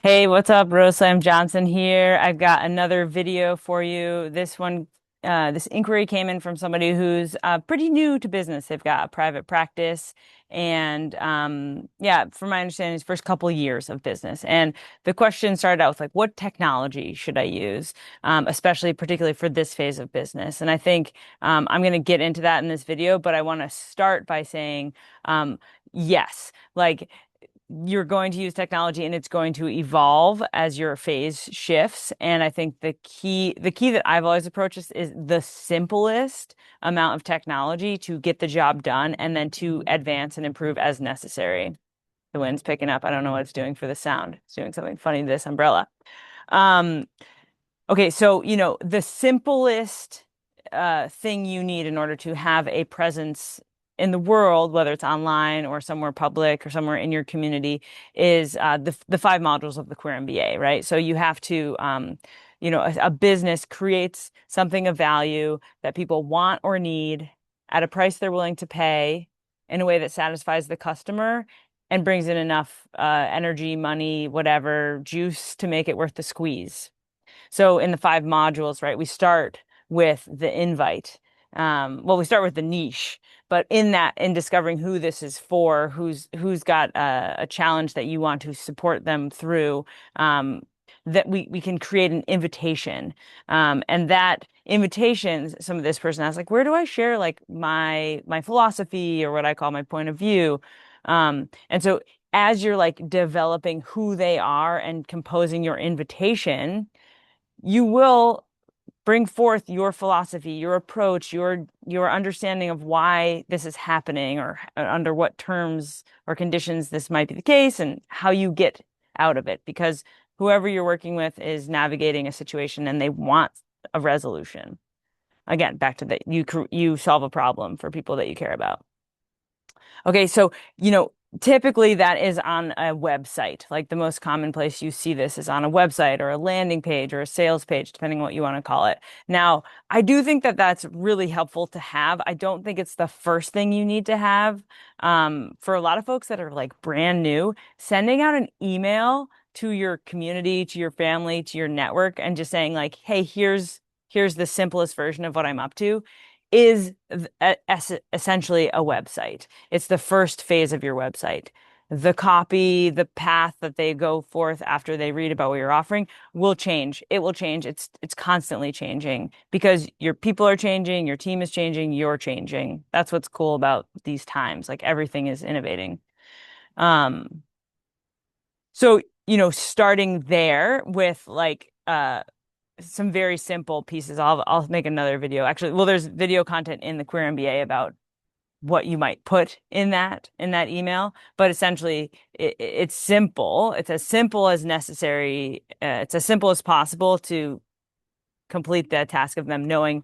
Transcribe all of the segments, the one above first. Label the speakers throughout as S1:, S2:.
S1: Hey, what's up, Rosalind Johnson here. I've got another video for you. This inquiry came in from somebody who's pretty new to business. They've got a private practice, and yeah, from my understanding, his first couple years of business. And the question started out with like, what technology should I use, especially particularly for this phase of business? And I think I'm going to get into that in this video, but I want to start by saying, yes, like you're going to use technology and it's going to evolve as your phase shifts. And I think the key that I've always approached is the simplest amount of technology to get the job done and then to advance and improve as necessary. The wind's picking up. I don't know what it's doing for the sound. It's doing something funny to this umbrella. Um, okay, so the simplest thing you need in order to have a presence in the world, whether it's online or somewhere public or somewhere in your community, is the five modules of the Queer MBA, right? So you have to, a business creates something of value that people want or need at a price they're willing to pay in a way that satisfies the customer and brings in enough energy, money, whatever, juice to make it worth the squeeze. So in the five modules, right, we start with the invite. Well, we start with the niche, but in discovering who this is for, who's got a challenge that you want to support them through, that we can create an invitation. And that invitation, some of this person asks, like, where do I share like my philosophy or what I call my point of view? And so as you're like developing who they are and composing your invitation, you will bring forth your philosophy, your approach, your understanding of why this is happening or under what terms or conditions this might be the case and how you get out of it because whoever you're working with is navigating a situation and they want a resolution. Again, back to that you solve a problem for people that you care about. Okay, so, typically that is on a website. Like the most common place you see this is on a website or a landing page or a sales page, depending on what you want to call it. Now, I do think that that's really helpful to have. I don't think it's the first thing you need to have. For a lot of folks that are like brand new, sending out an email to your community, to your family, to your network, and just saying like, "Hey, here's the simplest version of what I'm up to," is essentially a website. It's the first phase of your website. The copy, the path that they go forth after they read about what you're offering will change. It will change. It's constantly changing because your people are changing, your team is changing, you're changing. That's what's cool about these times. Like everything is innovating. Um, so, starting there with like some very simple pieces. I'll make another video. Actually, well, there's video content in the Queer MBA about what you might put in that email, but essentially it's simple. It's as simple as necessary. It's as simple as possible to complete the task of them knowing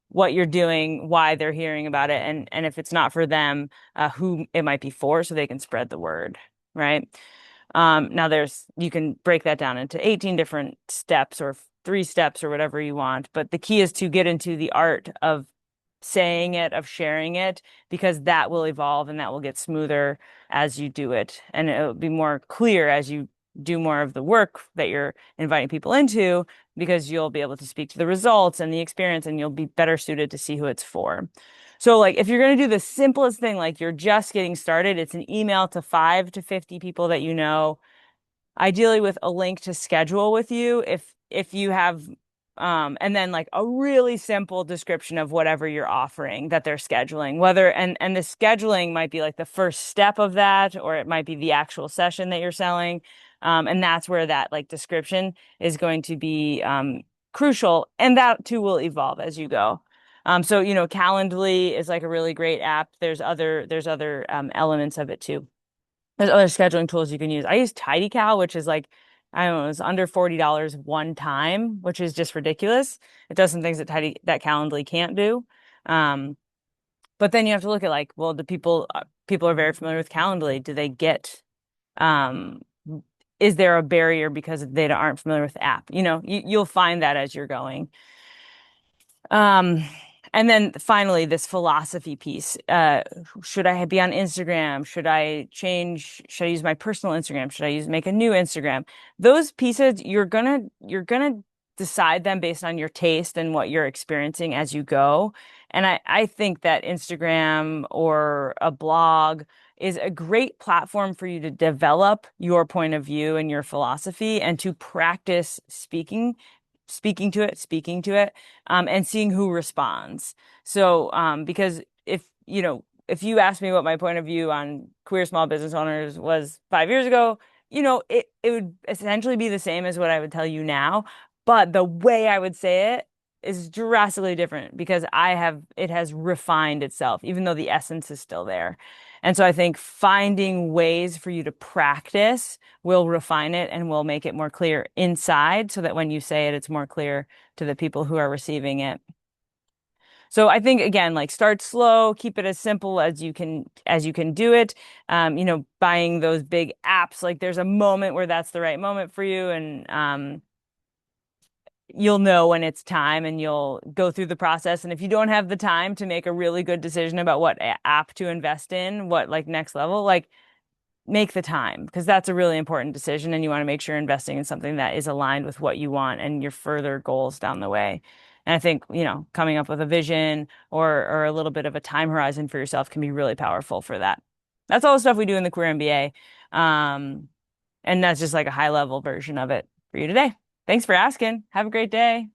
S1: what you're doing, why they're hearing about it, and if it's not for them, who it might be for, so they can spread the word, right? Now you can break that down into 18 different steps or three steps or whatever you want, but the key is to get into the art of saying it, of sharing it, because that will evolve and that will get smoother as you do it. And it'll be more clear as you do more of the work that you're inviting people into, because you'll be able to speak to the results and the experience and you'll be better suited to see who it's for. So like if you're going to do the simplest thing, like you're just getting started, it's an email to 5 to 50 people that you know, ideally with a link to schedule with you if you have and then like a really simple description of whatever you're offering that they're scheduling, whether and the scheduling might be like the first step of that, or it might be the actual session that you're selling. And that's where that like description is going to be crucial, and that too will evolve as you go. So Calendly is like a really great app. There's other elements of it too. There's other scheduling tools you can use. I use TidyCal, which is like, I don't know, it's under $40 one time, which is just ridiculous. It does some things that Calendly can't do. Um, but then you have to look at like, well, do people are very familiar with Calendly. Do they get, um, is there a barrier because they aren't familiar with the app? You'll find that as you're going. Um, And then finally, this philosophy piece. Should I be on Instagram? Should I use my personal Instagram? Should I make a new Instagram? Those pieces, you're gonna decide them based on your taste and what you're experiencing as you go. And I think that Instagram or a blog is a great platform for you to develop your point of view and your philosophy and to practice speaking to it, and seeing who responds. So, because if you asked me what my point of view on queer small business owners was 5 years ago, it would essentially be the same as what I would tell you now, but the way I would say it is drastically different because it has refined itself, even though the essence is still there. And so I think finding ways for you to practice will refine it and will make it more clear inside so that when you say it, it's more clear to the people who are receiving it. So I think again, like start slow, keep it as simple as you can do it. Buying those big apps, like there's a moment where that's the right moment for you, and you'll know when it's time and you'll go through the process. And if you don't have the time to make a really good decision about what app to invest in, what like next level, like make the time because that's a really important decision and you want to make sure you're investing in something that is aligned with what you want and your further goals down the way. And I think, coming up with a vision or a little bit of a time horizon for yourself can be really powerful for that. That's all the stuff we do in the Queer MBA. And that's just like a high level version of it for you today. Thanks for asking. Have a great day.